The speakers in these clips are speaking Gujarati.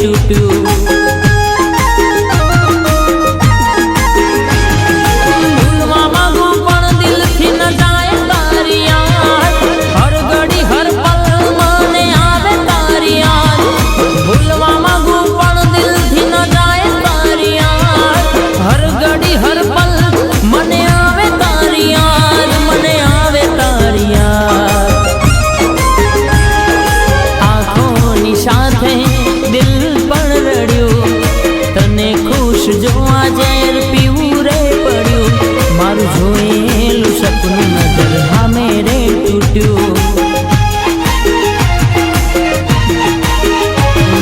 તૂટ્યું. ભૂલવા માંગુ પણ દિલથી ન જાય તારી યાદ, હર ઘડી હર પલ મને આવે તારી યાદ. ભૂલવા માંગુ પણ દિલથી ન જાય તારી યાદ, હર ઘડી હર પલ મને આવે તારી યાદ, મને આવે તારી યાદ. આંખોની સાથે દિલ પણ રડ્યું, તને ખુશ જોવા ઝેર પીવું રે પડ્યું. મારું જોયેલું સપનું નજર સામે રે તૂટ્યું.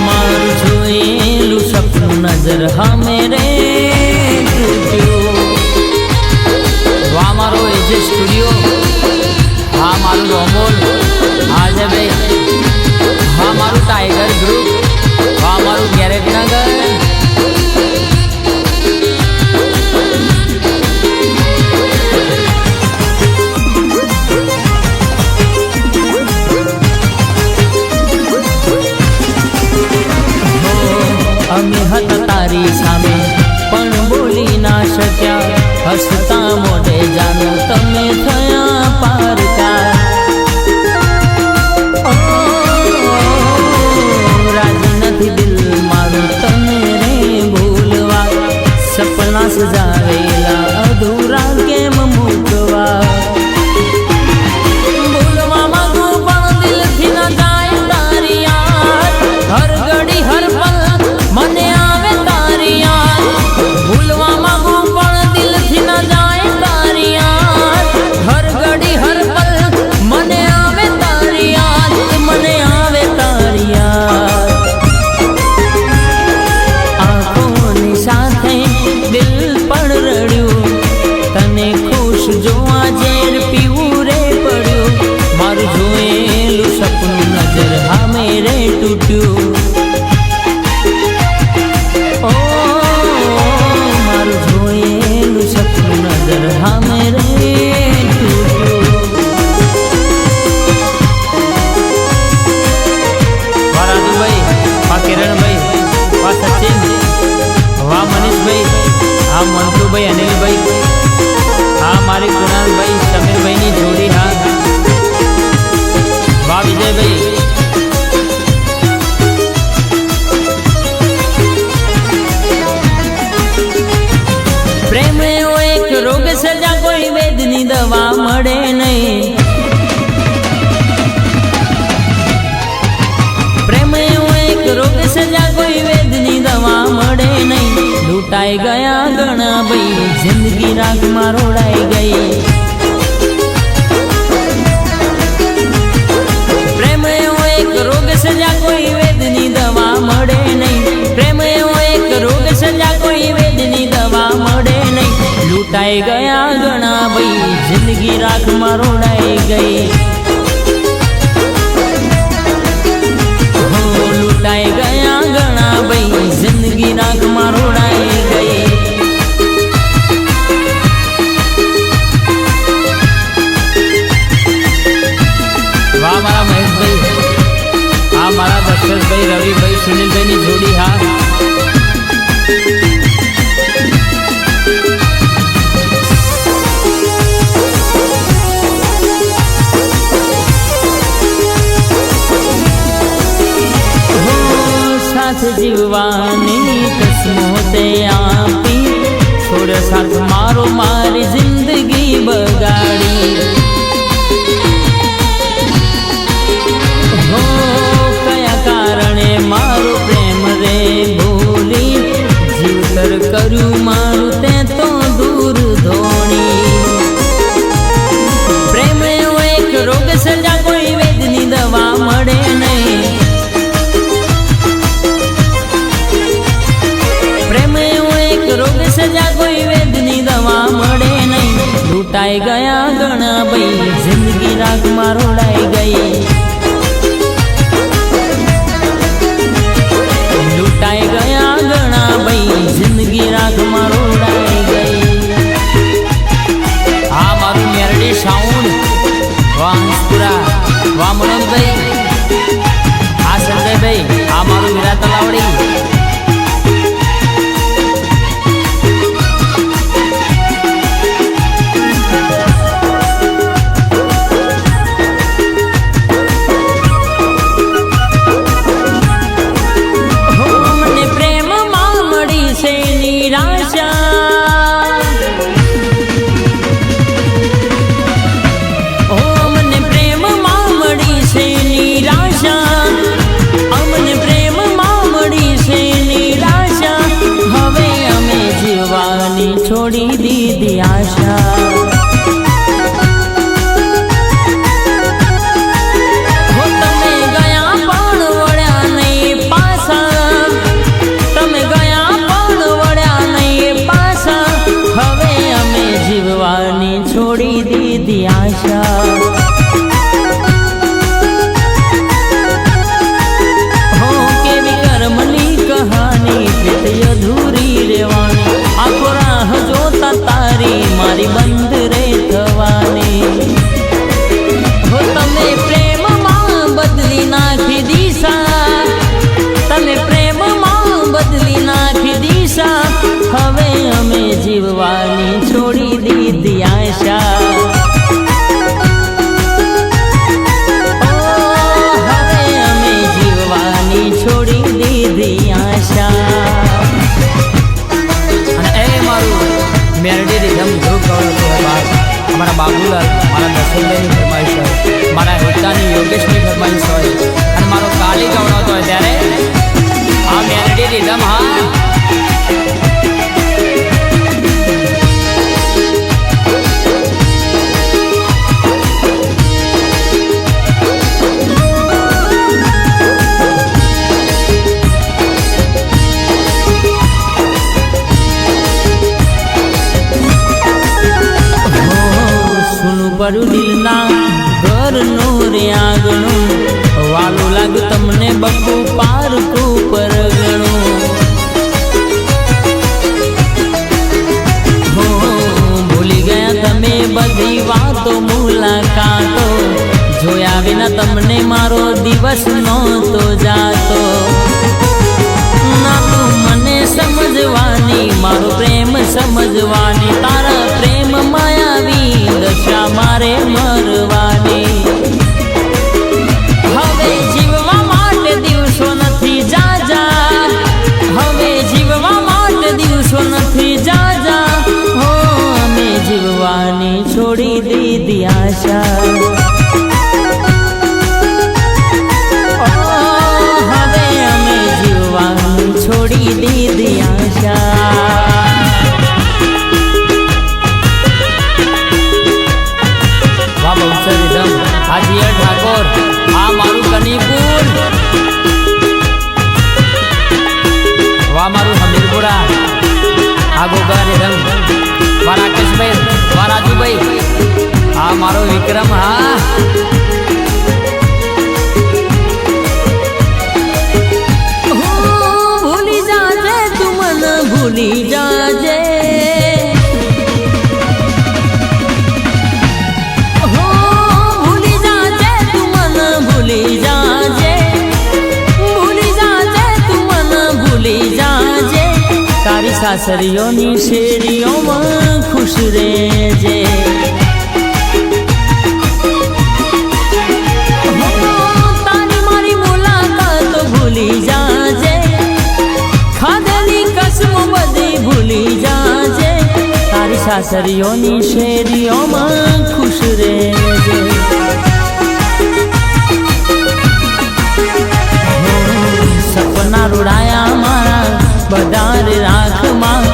મારું જોયેલું સપનું નજર સામે રે તૂટ્યું. વાહ મારો એજે સ્ટુડિયો, હા મારું રોમોલ, હા જય ભાઈ, હા મારું ટાઈગર ગ્રુપ, હા મારું ગેરેજ નગર. અમે હતા તારી સામે પણ બોલી ના શક્યા, હસતા મોઢે જાનો તમે થયા પારકા. રાજી નથી દિલ મારું તને રે ભૂલવા, સપના સજાવેલા અધૂરા કેમ મૂકવા. ભૂલવા માંગુ પણ દિલથી ન જાય તારી યાદ, હર ઘડી હર પલ મને આવે તારી યાદ. ભૂલવા માંગુ પણ દિલથી ન જાય તારી યાદ, હર ઘડી હર પલ મને આવે તારી યાદ, મને આવે તારી યાદ. આંખોની સાથે દિલ પણ રડ્યું, તને ખુશ જોવા ઝેર પીવું રે પડ્યું. મારું જોયેલું સપનું નજર સામે રે તૂટ્યું. ઓ મારું જોયેલું સપનું નજર સામે રે તૂટ્યું. વાહ રાજુભાઈ, વાહ કિરણભાઈ, વાહ સચિન, વાહ મનીષભાઈ, હા મંતુભાઈ, અનિલભાઈ, હા મારી કુણાલભાઈ સમીરભાઈની જોડી, હા વાહ વિજયભાઈ. પ્રેમ એવો એક રોગ સજા કોઈ વેદની દવા મળે નહીં. પ્રેમ એવો એક રોગ સજા કોઈ વેદની દવા મળે નહીં. લૂંટાઈ ગયા ઘણા ભાઈ, જિંદગી રાગમાં રોડાઈ ગઈ. પ્રેમ એવો એક રોગ સજા કોઈ વેદની દવા મળે નહીં. પ્રેમ એવો એક રોગ સજા કોઈ વેદની દવા મળે નહીં. લૂંટાઈ ગયા ઘણા ભાઈ, જિંદગી રાખમાં રોડાઈ ગઈ. લૂંટાઈ ગયા ઘણા ભાઈ, જિંદગી રાખમાં રોડાઈ ગઈ. વાહ મારા મહેશભાઈ, હા મારા દશરથભાઈ, રવિભાઈ, સુનિલભાઈની જોડી, હા સાથ જીવવાની કસમો તે આપી, છોડ સાથ મારો મારી જિંદગી બગાડી. હો કયા કારણે મારો પ્રેમ રે ભૂલી, જીવતર કર્યું મારું તે તો દૂર ધોણી. પ્રેમ એવો એક રોગ સજા કોઈ વેદની દવા મળે નહીં. પ્રેમ એવો એક રોગ સજા કોઈ વેદની દવા મળે નહીં. લૂંટાઈ ગયા ઘણા ભાઈ, જિંદગી રાગમાં રોડાઈ ગઈ. લૂંટાઈ ગયા ઘણા ભાઈ, જિંદગી રાગમાં રોડાઈ ગઈ. હા મારું મેરડી સાઉન્ડ, વાહ હંસપુરા, વાહ મનોજભાઈ, હા સંજયભાઈ, હા મારું મીરા તલાવડી, આશા. અને એ મારું મેરડી રીધમ ધૂપ ગવડતો હોય બાપ, અમારા બાબુલાલ, મારા દસુંદરની ફરમાઈશ હોય, મારા હિતાની યોગેશની ફરમાઈશ હોય, અને મારો કાલી ગવડાવતો હોય ત્યારે આ મેરડી રીધમ હા પડું દિલના ઘરનું રે આગણું, વાલું લાગ્યું તમને બકુ પારકું પરગણું. હો ભૂલી ગયા તમે બધી વાતો મુલાકાતો, જોયા વિના તમને મારો દિવસ નહોતો જાતો. ના તું મને સમજવાની, મારો પ્રેમ સમજવાની, તારા પ્રેમ માયાવી દશા મારે મરવાની. હવે જીવવા માટે દિવસો નથી જાજા, હવે જીવવા માટે દિવસો નથી જાજા. હો અમે જીવવાની છોડી દીધી આશા. હવે અમે જીવવાની છોડી દીધી આશા. હાજીયા ઠાકોર, આ મારું કનીપુર, વાહ મારું હમીરપુરા, આ ગોગરાની રંગ, વા રાકેશભાઈ, વા રાજુભાઈ, આ મારો વિક્રમ. હા ભૂલી જાજે તું મને, ભૂલી જાજે, ભૂલી જાજે, ભૂલી જાજે તું મને, ભૂલી જાજે. તારી સાસરીઓની શેરીઓમાં ખુશ રહેજે. તારી મારી મુલાકાત ભૂલી જાજે, ખાધેલી કસમો બધી ભૂલી જાજે. તારી સાસરીઓની શેરીઓમાં ખુશ રહેજે. સપના રૂડાયા મારા બધારે રાખમાં,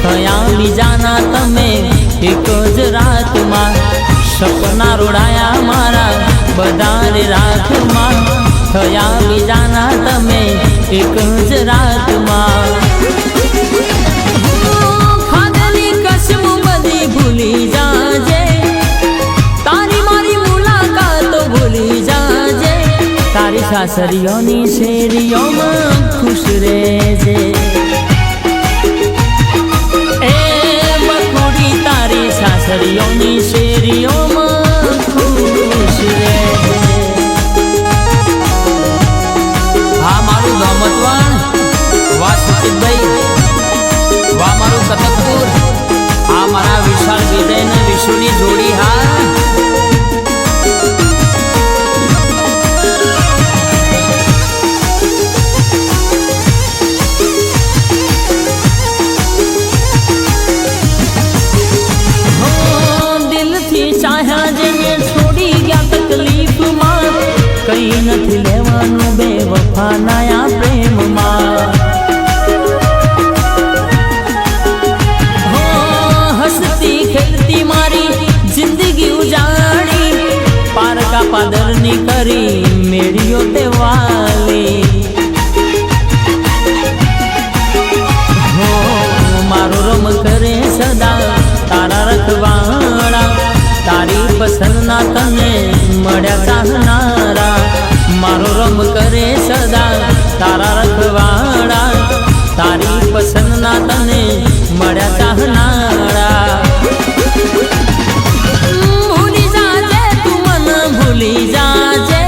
થયા બીજાના તમે એક જ રાતમાં. સપના રૂડાયા મારા બધારે રાખમાં, થયા બીજાના તમે એક જ રાતમાં. ખાધેલી કસમો બધી ભૂલી જાજે, તારી મારી મુલાકાતો ભૂલી જાજે. તારી સાસરીઓની શેરીઓમાં ખુશ રહેજે. એ બકુડી તારી સાસરીઓની શેરીઓમાં ખુશ રહેજે. હા મારું ગમતવાણ, વાહ સુચિતભાઈ, વાહ મારું કતકપુર, આ મારા વિશાળ વિજય ને વિશુની જોડી. હા કઈ નથી લેવાનું બેવફાના પ્રેમમાં. હો હસતી ખેલતી મારી જિંદગી ઉજાડી, પારકા પાદરની કરી મેળીઓ તે વાલી. હો મારો રમ કરે સદા તારા રખવાળા, તારી પસંદના તને મળ્યા ચાહનારા. મારો રમ કરે સદા તારા રખવાળા, તારી પસંદના તને મળ્યા ચાહનારા. ભૂલી જાજે તું મને, ભૂલી જાજે,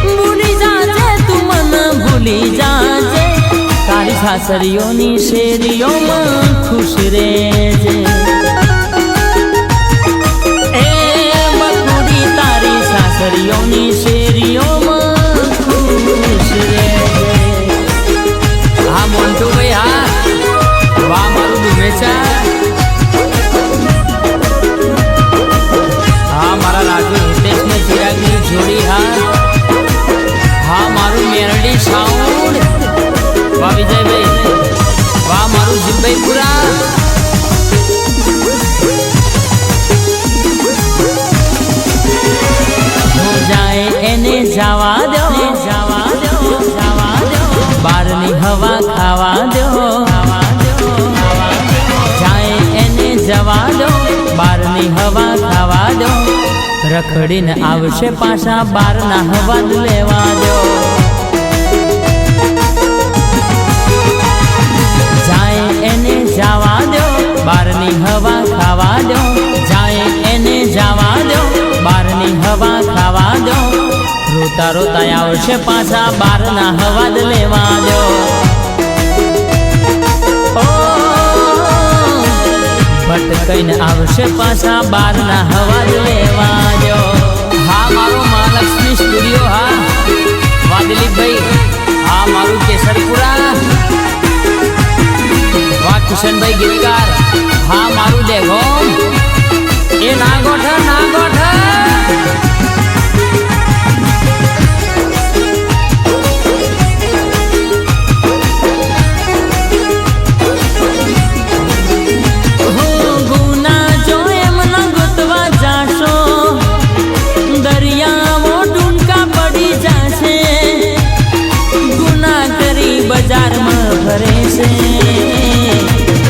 ભૂલી જાજે તું મને, ભૂલી જાજે. તારી સાસરીઓની શેરીઓમાં ખુશ રહેજે. સાસરીઓની શેરીઓમાં ખુશ રહેજે. બહારની હવા ખાવા દો, જાય એને જવા દો, બહારની હવા ખાવા દો, રખડીને આવશે પાછા બહારના હવા લેવા દો. જાય એને જવા દો, બહારની હવા ખાવા દો, જાય એને જવા દો, બહારની હવા ખાવા દો, રોતા રોતા આવશે પાછા બહારના હવા લેવા દો. ભટકઈને આવશે પાછા બહારના હવા લેવા દો. હા મારો મહાલક્ષ્મી સ્ટુડિયો, હા વાદલીભાઈ, હા મારું કેસરપુરા, વાહ કિશનભાઈ ગીતકાર, હા મારું દેખો એ ના ગોઠ ના ગોઠ.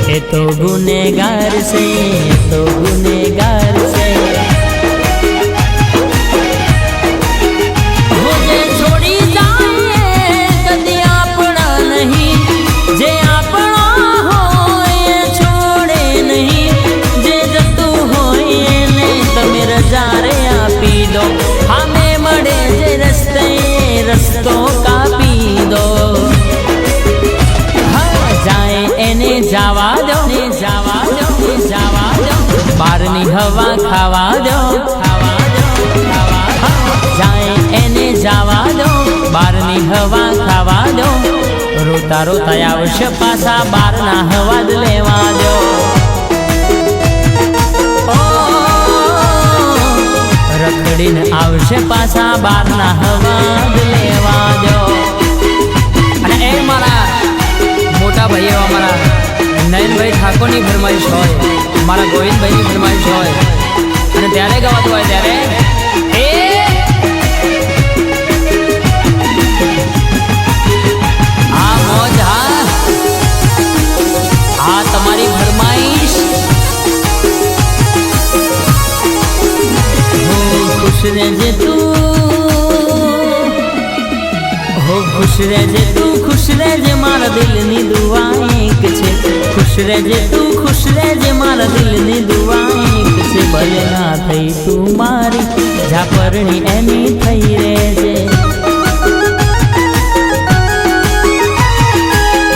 એ તો ગુનેગાર છે, એ તો ગુનેગાર છે. જે છોડી જાય કદી આપણા નહીં, જે આપણા હોય એ છોડે નહીં, જે જતું હોય એને તમે રજા રે આપી દો, સામે મળે જે રસ્તે રસ્તો કાપી દો. એને જવા દો, જવા દો, જવા દો, બહારની હવા ખાવા દો, ખાવા દો, ખાવા દો. જાય એને જવા દો, બહારની હવા ખાવા દો, રોતા રોતા આવશે પાછા બહારના હવા લેવા દો. રખડીને આવશે પાછા બહારના હવા લેવા દો. અને એ મારા મોટા ભાઈ એવા મારા નયનભાઈ ઠાકોરની ફરમાઈશ હોય, મારા ગોવિંદભાઈની ફરમાઈશ હોય, અને ત્યારે ગવાતું હોય ત્યારે હા મોજ, હા હા તમારી ફરમાઈશ. ખુશ રહેજે તું, હો ખુશ રહેજે તું, ખુશ રહેજે મારા દિલની દુઆ એક છે. ખુશ રહેજે તું, ખુશ રહેજે મારા દિલની દુઆ એક છે. ભલે ના થઈ તું મારી, જા પરણી એની થઈ રહેજે.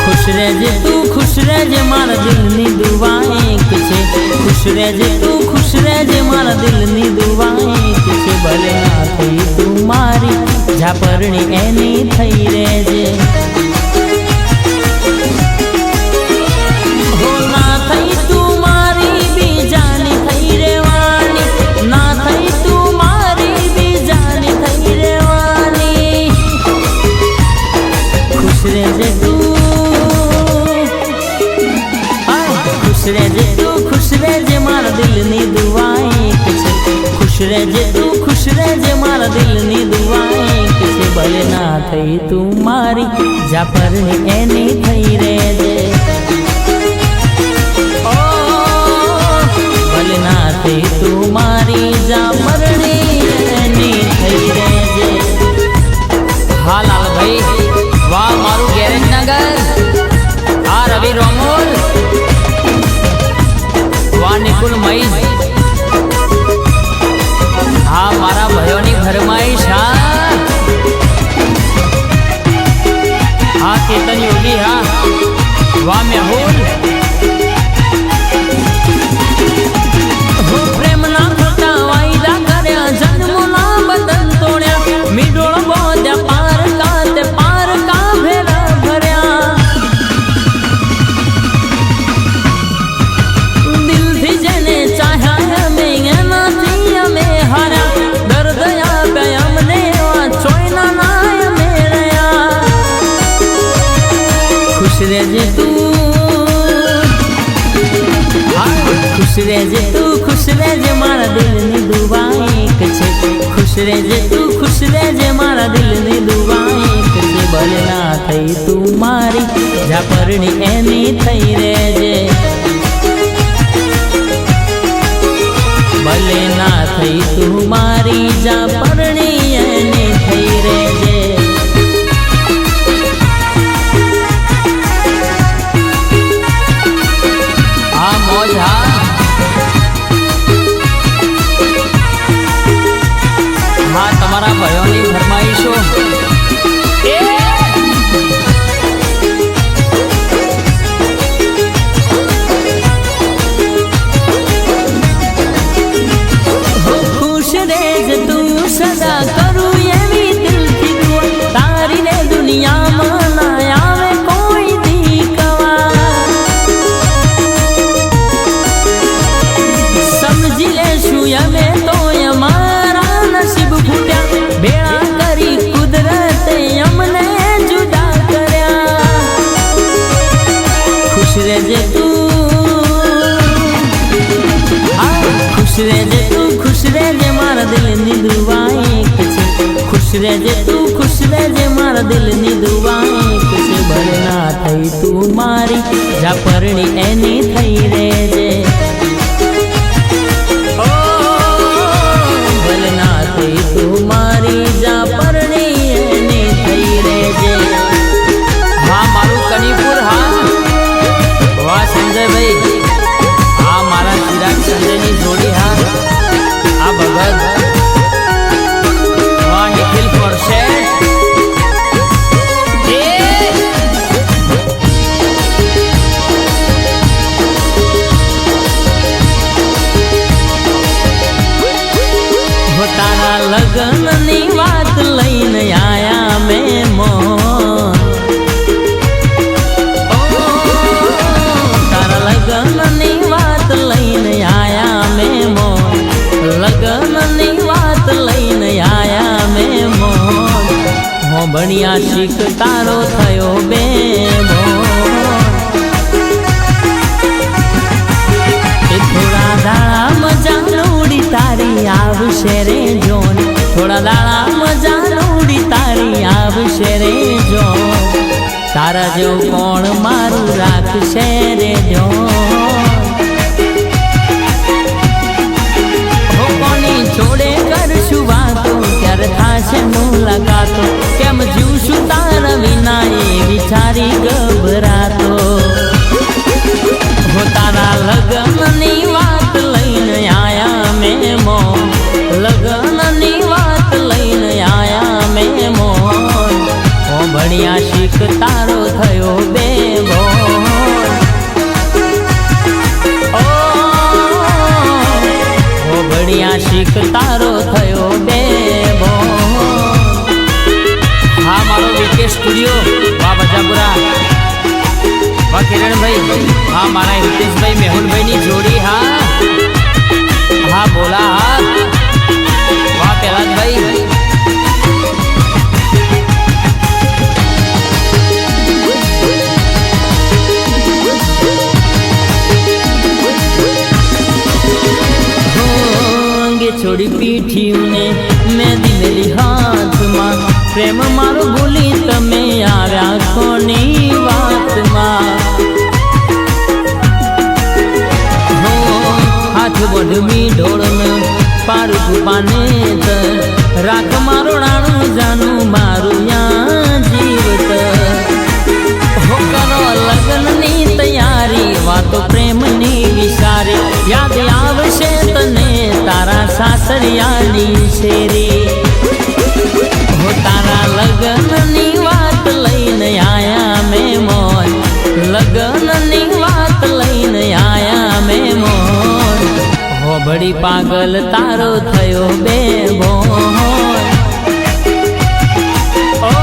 ખુશ રહેજે તું, ખુશ રહેજે મારા દિલની દુઆ એક છે. ખુશ રહેજે તું, ખુશ રહેજે મારા દિલની દુઆ એક છે. ભલે ના થઈ તું મારી, જા પરણી એની થઈ રહેજે. હો ના થઈ તું મારી, બીજાની થઈ રહેવાની, ના થઈ તું મારી, બીજાની થઈ રહેવાની. ખુશ રહેજે તું, ખુશ રહેજે તું, ખુશ રહેજે મારા દિલની દુઆ એક છે. ખુશ રહેજે તું, ખુશ રહેજે મારા દિલની દુઆ એક છે. ભલે ના થઈ તું મારી, જા પરણી એની થઈ રહેજે. ભલે ના થઈ તું મારી, જા પરણી એની થઈ રહેજે. હા લાલભાઈ, વાહ મારું ગેરેજ નગર, હા રવિ રોમોલ, વાહ નિકુલ મઈઝ, હા મારા ભાઈઓની ફરમાઈશ, હા કેતન યોગી, હા વાહ મેહુલ. પ્રેમના ખોટા વાયદા કર્યા, જન્મના બંધન તોડ્યા, મીડોળ બોધ્યા પાર કાતે, પાર કા ભેરા ભર્યા. દિલથી જેને ચાહ્યા અમે એનાથી અમે હાર્યા, દર્દ આપ્યા અમને એવા ચોયના ના અમે રહ્યા. ખુશ રહેજે તું, ખુશ રહેજે તું, ખુશ રહેજે મારા દિલની દુઆ એક છે. ખુશ રહેજે તું, ખુશ રહેજે મારા દિલની દુઆ એક છે. ભલે ના થઈ તું મારી જા પરણી એની થઈ રેજે ભલે ના થઈ તું મારી જા પરણી એની થઈ રેજે આ મોજ હા તમારા ભયોની ફરમાઈશો ખુશ રેજ તું સદા કરું એવી દિલથી દુઆ તારી ને દુનિયામાં ના આવે કોઈ દીકવા સમજી લેશું અમે તો અમારા નસીબ ફૂટ્યા બેડા કરી કુદરતે અમને જુદા કર્યા ખુશ રહેજે તું ખુશ રહેજે મારા દિલની દુઆ એક છે ખુશ રહેજે તું ખુશ રહેજે મારા દિલની દુઆ એક છે ભલે ના થઈ તું મારી જા પરણી એની થઈ રેજે તું મારી જા પરણી એની થઈ રેજે હા મારું કનીપુર હા વાહ સંજયભાઈ હા મારા ચિરાગ સંજયની જોડી હા આ ભગત વાહ નિખિલ પડશે તારા લગનની વાત લઈને આયા મેં મોન તારા લગનની વાત લઈને આયા મેં મોન લગનની વાત લઈને આયા મેં મોન હો બણિયા શીખ તારો થયો બે થોડા દાડા મજા ઉડી તારી આવશે રે જોન થોડા દાડા મજા ઉડી તારી આવશે રે જોન તારા જો કોણ મારું રાખશે રે જોન હો કોની જોડે કરશું વાતો ત્યારે થાશે મુલાકાતો કેમ જીવશું તારા વિના એ વિચારી ગભરાતો હો તારા લગનની વાત લઈને આયા મેં મોન લગનની વાત લઈને આયા મેં મોન ઓ ભણિયા શીખ તારો થયો બે બોન ઓ ભણિયા શીખ તારો થયો બે બોન હા મારો વીકે સ્ટુડિયો વાહ બજાપુરા વાહ કિરણભાઈ હા મારા હિતેશભાઈ મેહુલભાઈની જોડી હા હા બોલા હા વાહ પહેલાદભાઈ અંગે છોડી પીઠીને મેં દિલેલી હાથમાં પ્રેમ મારો ભૂલી તમે આવ્યા કોની વાતમાં હાથ વઢવી ઢોળન પારું પાને રાખ મારો રાણું જાનું મારું યા જીવત હો કરો લગ્નની તૈયારી વાતો પ્રેમની વિચારી યાદ આવશે તને તારા સાસરિયાની શેરી હો તારા લગ્નની વાત લઈને આયા મેં મોન લગ્નની વાત લઈને આયા મેં મોન હો બડી પાગલ તારો થયો બે બોન ઓ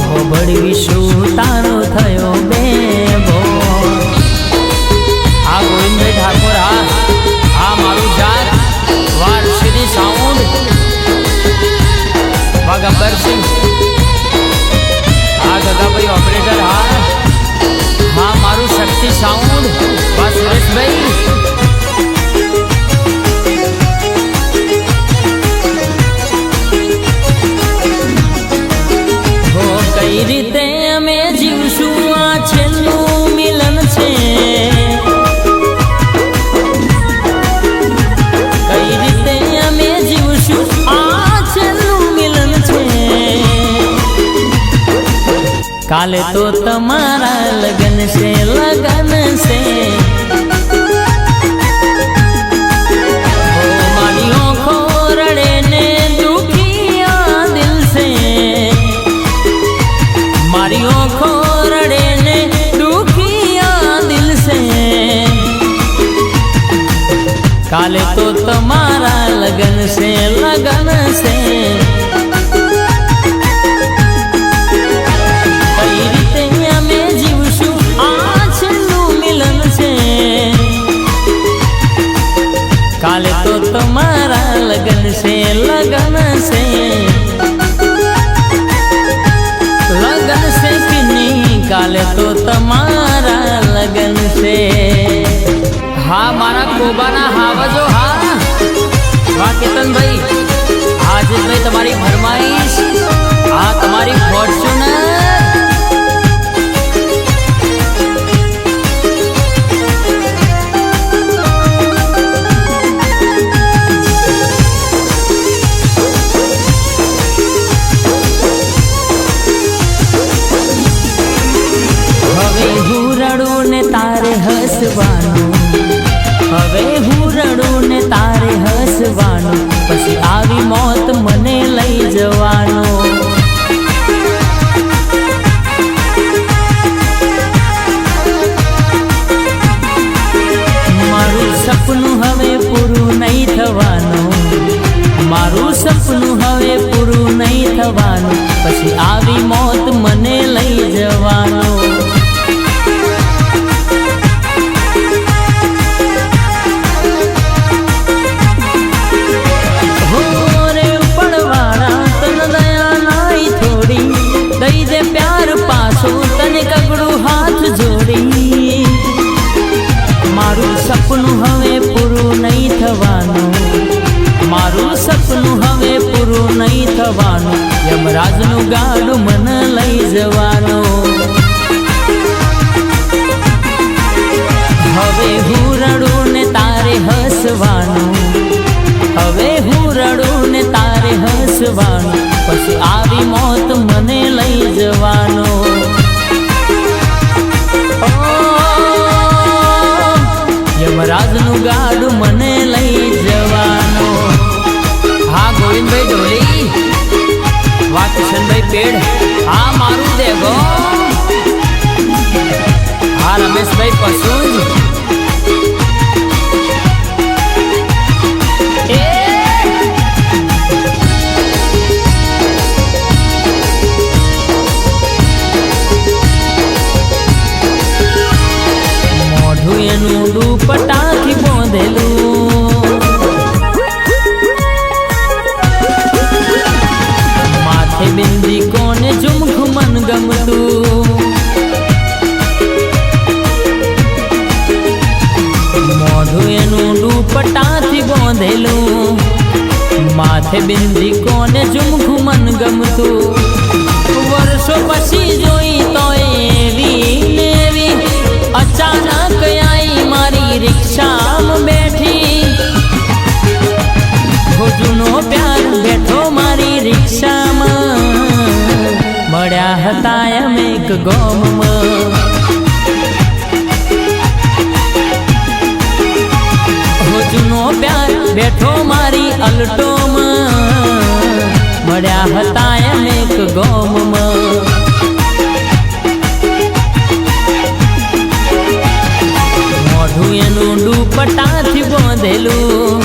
હો બડી વિશુ તારો થયો બે બોન આ ગોવિંદભાઈ ઠાકોર હા મારું જાત વારસીદી સાઉન્ડ ગબ્બરસિંહ આ ગગાભાઈ ઓપરેટર હા મારું શક્તિ સાઉન્ડ વાહ સુરેશભાઈ કાલે તો તમારા લગન છે લગન છે મારી આંખો રડે ને દુખિયા દિલ છે મારી આંખો રડે ને દુખિયા દિલ છે કાલે તો તમારા લગન છે લગન છે કાલે તો તમારા લગન છે લગન છે લગન છે કે નહીં કાલે તો તમારા લગન છે હા મારા કોબાના હાવજો હા વાહ કેતનભાઈ હાજીભાઈ તમારી ફરમાઈશ હા તમારી ફોર્ચ્યુનર તારે હસવાનું હવે હું રડું ને તારે હસવાનું પછી આવી મોત મને લઈ જવાનો મારું સપનું હવે પૂરું નહીં થવાનું મારું સપનું હવે પૂરું નહીં થવાનું પછી આવી મોત મને લઈ જવાનો મારું સપનું હવે પૂરું નહીં થવાનું મારું સપનું હવે પૂરું નહીં થવાનું યમરાજનું ગાડું મને લઈ જવાનું હવે હું રડું ને તારે હસવાનું હવે હું રડું ને તારે હસવાનું પછી આવી મોત મને લઈ જવાનું યમરાજનું ગાડું મને લઈ જવાનું હા ગોવિંદભાઈ ઢોલી વાહ કિશનભાઈ પેડ હા મારું દેગો હા રમેશભાઈ પશુજ એનું દુપટ્ટાથી બાંધેલું માથે બિંદી કોને ઝુમખું મન ગમતું મોઢું એનું દુપટ્ટાથી બાંધેલું માથે બિંદી કોને ઝુમખું મન ગમતું વર્ષો પછી જોઈ તો એવી નેવી અચાનક આઈ મારી રિક્ષામાં બેઠી જૂનો પ્યાર બેઠો મારી રિક્ષામાં મળ્યા હતા એમ એક ગામમાં જૂનો પ્યાર બેઠો મારી અલટોમાં મળ્યા હતા એમ એક ગામમાં એનું દુપટ્ટાથી બાંધેલું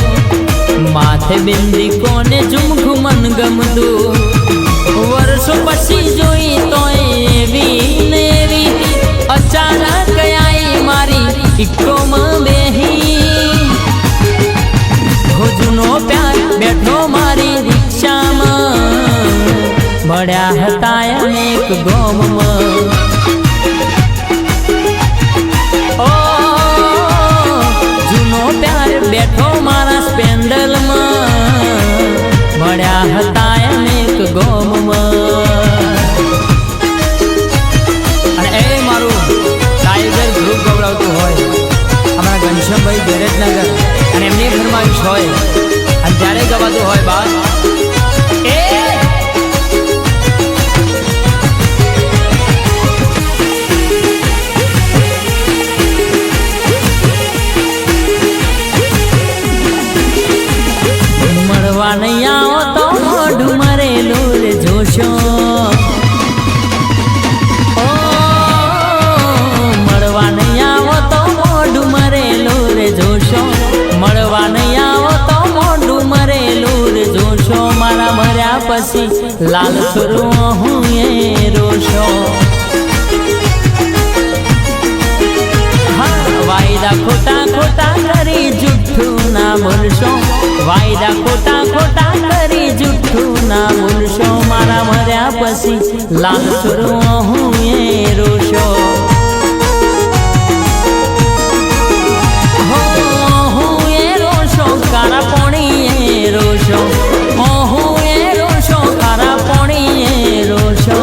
માથે બિંદી કોને ઝુમખું મન ગમતું વર્ષો પછી જોઈ તો એવી નેવી અચાનક આઈ મારી ઇકોમાં બેહી જૂનો પ્યાર બેઠો મારી રિક્ષામાં મળ્યા હતા અનેક ગામમાં બેઠો મારા સ્પેન્ડલમાં મળ્યા હતા અનેક ગામમાં અને એ મારું ટાઈગર ગ્રુપ ગવડાવતું હોય અમારા ઘનશ્યામભાઈ ગેરેજનગર અને એમની ફરમાઈશ હોય અને જ્યારે ગવાતું હોય બાદ લાલ છોરો હું એ રોશો વાયદા ખોટા ખોટા કરી જુઠ્ઠું ના બોલશો વાયદા ખોટા ખોટા કરી જુઠ્ઠું ના બોલશો મારા મર્યા પછી લાલ છોરો હું એ રોશો હું એ રોશો કારા પોણી એ રોશો હું એ રોશો કારા પોણી એ રોશો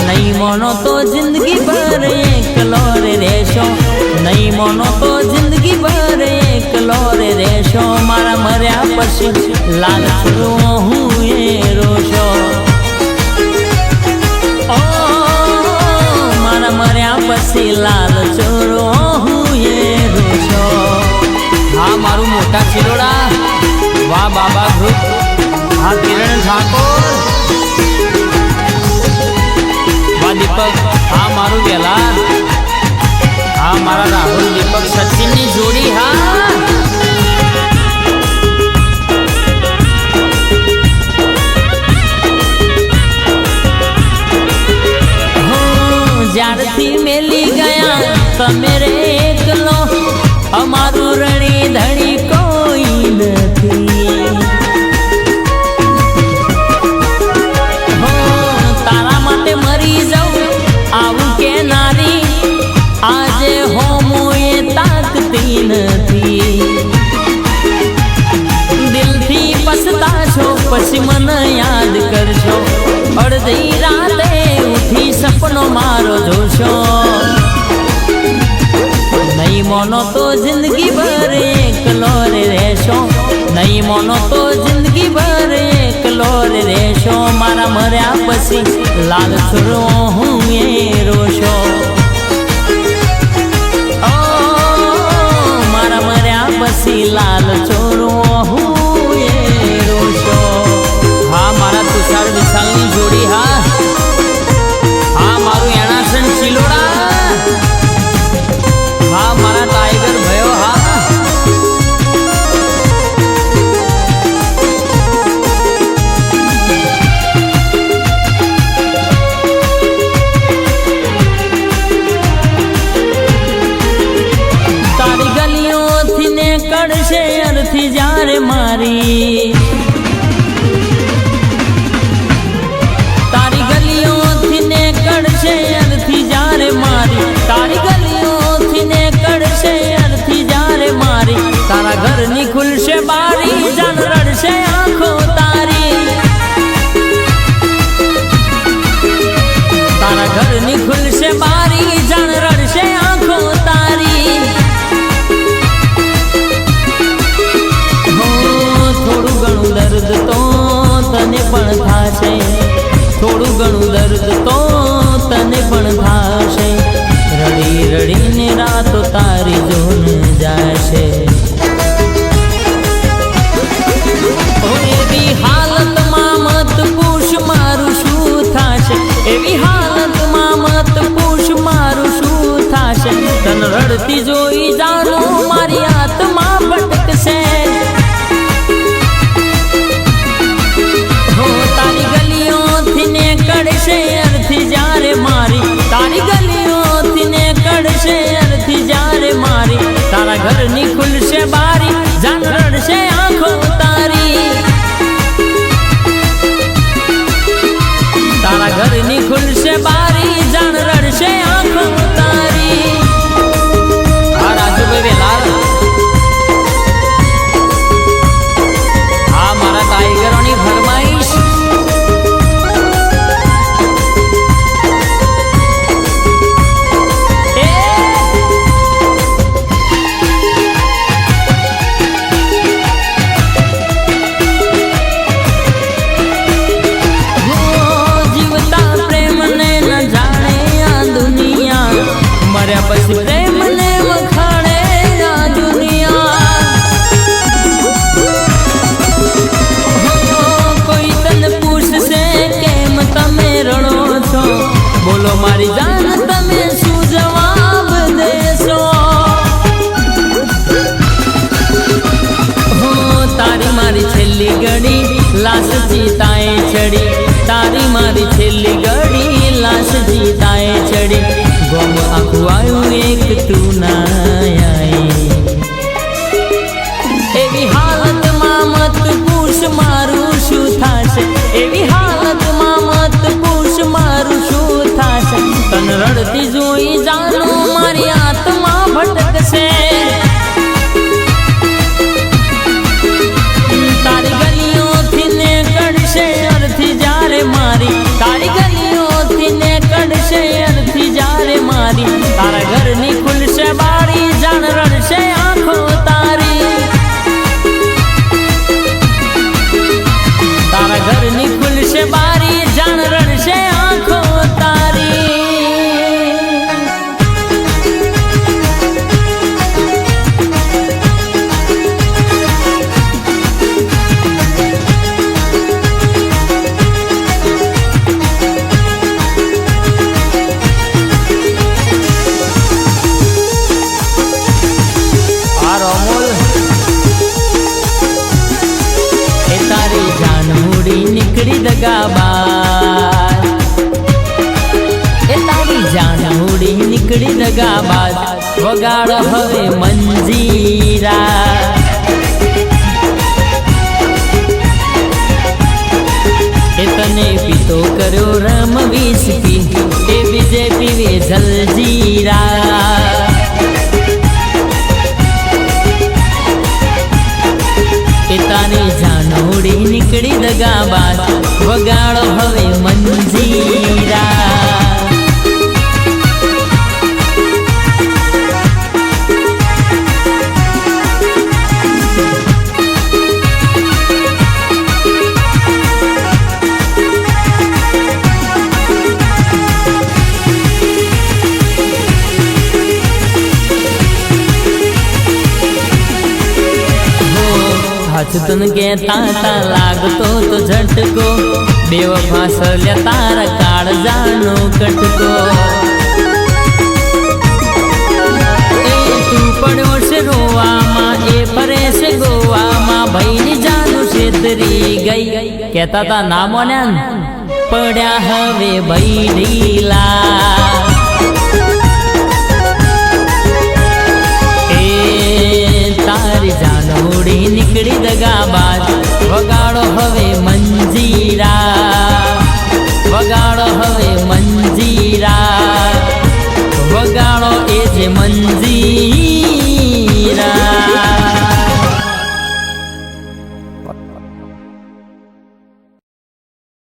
નહીં મોનો તો જિંદગી ભર એકલો રે રહેશો નહીં મોનો તો જિંદગી ભર એકલો રે રહેશો મારા મર્યા પછી લાલ છોરો હું એ રોશો ઓ મારા મર્યા પછી લાલ છોરો હું એ રોશો હા મારું મોટા ચિલોડા વાહ બાબા ગ્રુપ હા કિરણ ઠાકોર દીપક હા મારું વેલા હા મારા રાહુલ દીપક સચિનની જોડી હા જ્યારથી મેલી ગયા તમે રે એકલો અમારું રણી ધણી કોઈ નથી તારા માટે મરી જાઉં આવું કે નારી આજે હોમો એ તાકતી નથી દિલથી પછતાશો પછી મને યાદ કરશો અડધી રાતે ઉઠી સપનો મારો જોશો નહીં મોનો તો જિંદગી ભર એકલો રે રહેશો નહીં મોનો તો જિંદગી ભર એકલો રે રહેશો મારા મર્યા પછી લાલ છોરો હું એ રોશો ઓ મારા મર્યા પછી લાલ છોરો હું એ રોશો હા મારા તુષાર વિશાલની જોડી હા હા મારું એણાસન ચિલોડા હા મારા ટાઈગર ભયો હા તારી ગલીઓથી ને કડશે અરથી જ્યારે મારી તારી ગલીઓથી ને કડશે અરથી જ્યારે મારી તારી ગલીઓથી ને કડશે અરથી જ્યારે મારી તારા ઘરની ખુલશે બારી જાન રડશે આંખો તારી તારા ઘરની ખુલશે બારી જાન રડશે આંખો તારી થોડું ઘણું દર્દ તો તને પણ થાશે થોડું ઘણું દર્દ તો તને પણ થાશે રડી રડીને રાતો તારી જોન જાશે એવી હાલતમાં મત પૂછ મારું શું થાશે એવી હાલતમાં મત પૂછ મારું શું થાશે તન રડતી જોઈ જાનું મારી આત્મા ભટકશે તારી ગલીઓથી ને કડશે અરથી જ્યારે મારી તારી ગલીઓથી ને કડશે અરથી જ્યારે મારી તારા ઘરની ખુલશે બારી જાન રડશે આંખો તારી તારા ઘરની ખુલશે બારી જાન રડશે આંખો તારી હા રાજુભાઈ વેલાલ હા મારા ટાઈગરોની ફરમાઈશ પછી પ્રેમને વખાણે આ દુનિયા કોઈ તને પૂછશે કેમ તમે રડો છો બોલો મારી જાન તમે શું જવાબ દેશો તારી મારી છેલ્લી ઘડી લાશ ઘડી ગોમ આખું આવ્યું એક તું ના આઈ એવી હાલતમાં મત પૂછ મારું શું થાશે એવી હાલતમાં મત પૂછ મારું શું થાશે તન રડતી જોઈ જાનું મારી આત્મા ભટકશે તારી ગલીઓથી ને કડશે અર્થી જ્યારે મારી તારી ગલીઓથી ને કડશે અર્થી જ્યારે મારી તારા ઘરની ખુલશે બારી જાણ રડશે આંખો તારી તારા ઘરની ખુલશે બારી જાણ રડશે આંખો તારી નીકળી દગાબાજ એ તારી જાન ઉડી નીકળી દગાબાજ વગાડ હવે મંજીરા એ તને પીતો કર્યો રમ વિસ્કી એ બીજે પીવે જલજીરા તારી જાન ઉડી નીકળી દગાબાજ વગાડો હવે મંજીરા तन के ताता लागतो तो झटको बेवफा सल्या तारा काळ जानो कटको ए तू पड्यो से रोवा मां ए परे से गोवा मां भईनी जानू छेतरी गई कहता ता ना मोन्यान पड्या हवे भई ढीला तारी जान उड़ी નીકળી દગાબાજ વગાડો હવે